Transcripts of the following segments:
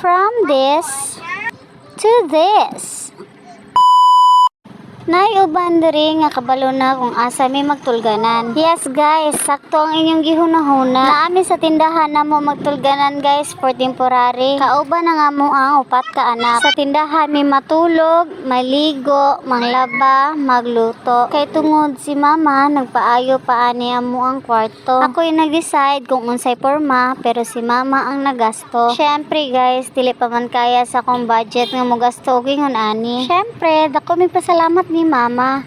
from this to this. Naiuban diri nga kabalo na kung asa mi magtulganan. Yes guys, sakto ang inyong gihunahuna. Naami sa tindahan na mo magtulganan guys for temporary. Kauban na nga mo ang upat ka anak. Sa tindahan mi matulog, maligo, manglaba, magluto. Kay tungod si mama nagpaayo pa ani amo ang kwarto. Ako yung nag-decide kung unsay porma pero si mama ang nagasto. Syempre guys, dili pa man kaya sa akong budget nga mo gasto og ingon ani. Syempre, dako mi pasalamat ni mama.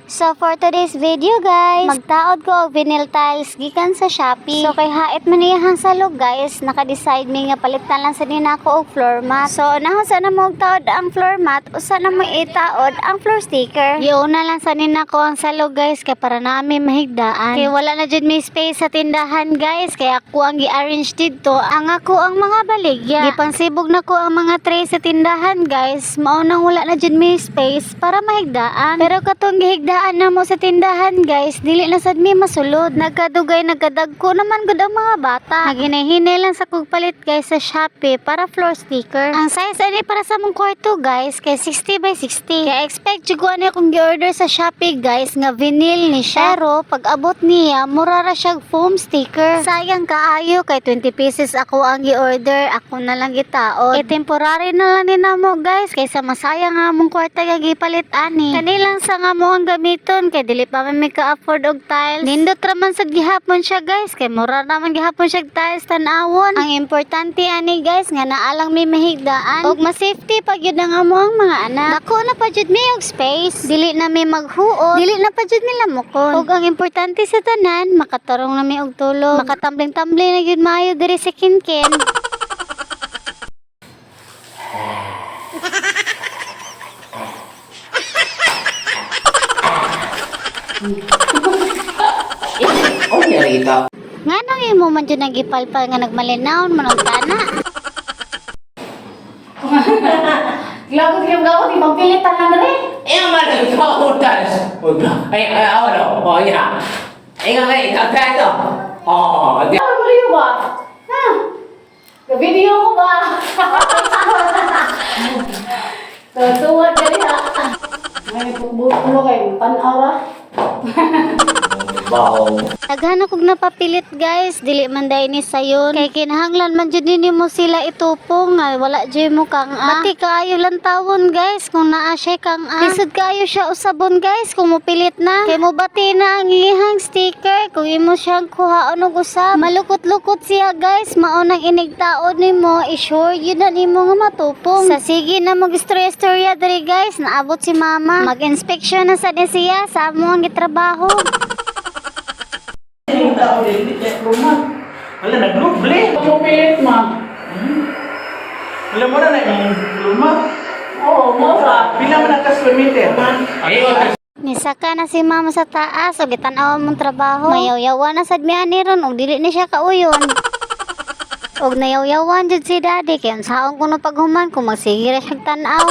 So for today's video guys, magtaod ko og vinyl tiles gikan sa Shopee. So kay hait man iyang salog guys, naka-decide mi nga palitan lang sa nako og floor mat. So unahon sa na mo taod ang floor mat, usa na mo itaod ang floor sticker. Iuna lang sa nako ang salog guys kay para nami mahigdaan. Kay wala na jud may space sa tindahan guys, kay ako ang gi-arrange didto ang ako ang mga baligya. Gipansibog nako ang mga tray sa tindahan guys, mao nang wala na jud may space para mahigdaan. Pero katong gihigdaan na mo sa tindahan guys, dili na sad mi masulod. Nagkadugay nagkadagko naman gud ang mga bata. Naginay-hinay lang sa kog palit guys sa Shopee para floor sticker. Ang size ani para sa mong kwarto guys kay 60 by 60. Kaya expect jud ko ani akong gi-order sa Shopee guys nga vinyl ni siya. Pero pag abot niya mura ra siya foam sticker. Sayang kaayo kay 20 pieces ako ang gi-order, ako na lang gitaod. Temporary na lang ni namo guys kaysa masayang nga mong kwarta nga gipalit ani. Kanilang sa nga mo ang gamiton kay dili pa man mi ka-afford og tiles. Nindot ra man sad gihapon siya guys kay mura naman gihapon siya tiles tan-awon. Ang importante ani guys nga naalang mi mahigdaan og ma-safety pag yun nga mo ang mga anak. Dako na pa jud mi og space, dili na mi maghuot, dili na pa jud mi lamukon. Og ang importante sa tanan makatarong na mi og tulog, makatambling-tambling na gyud maayo diri sa kinkin. Oh, yari ikaw. Nga nang imo man dyan nagipalpal nga nagmalinawon man ang tana. Gawat di magpilitan lang rin. Eh, man, ikaw utas. Ay, ano? Oh, yeah. Ay, nga, ikaw tayo. Oh, di. Ano mo ba? Ha? Ka-video ko ba? Tuwad ka rin ha. Ay, bulo kayo. Tanaw ra. Wow. Daghan kog napapilit guys, dili man day ni sayon. Kay kinahanglan man jud nimo sila itupong nga wala jud mo kang Bati kaayo lang tawon guys kung naa siya kang Lisod kaayo siya usabon guys kung mopilit na. Kay mo bati na ang ihang sticker kung imo siyang kuhaon og usab. Malukot-lukot siya guys, mao nang inigtaon nimo, i-sure yun na nimo nga matupong. Sa sige na mag-istorya diri guys, naabot si mama. Mag-inspection na sa siya sa amo ang gitrabaho. Wala, nag-luble. Pumilit ma. Wala mo na yung luma. Oo, mura. Pila man ang square meter? Nisaka na si mama sa taas o gitanaw mong trabaho. Mayaw-yawan na sad mi ani ron og dili ni siya kauyon. Og nayaw-yawan jud si daddy kay unsaon kuno paghuman kung magsige ra siya tan-aw.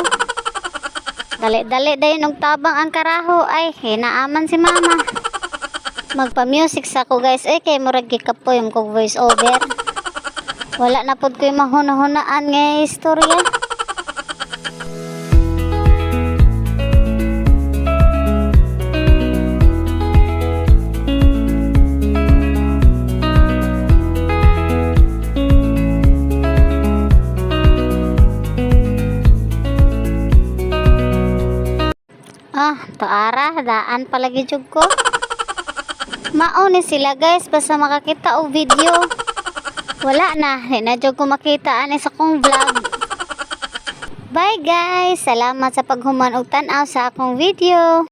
Dali-dali dayon og tabang ang karaho ay hinaaman si mama. Magpa-music sa ko guys kay murag gikapoy kog voice over. Wala na pod ko'y mahuna-hunaan nga istorya. Taara, daan palagi jud ko. Mao ni sila guys basta makakita og video. Wala na, hinadyo ko makita ani sa kong vlog. Bye guys, salamat sa paghuman og tan-aw sa akong video.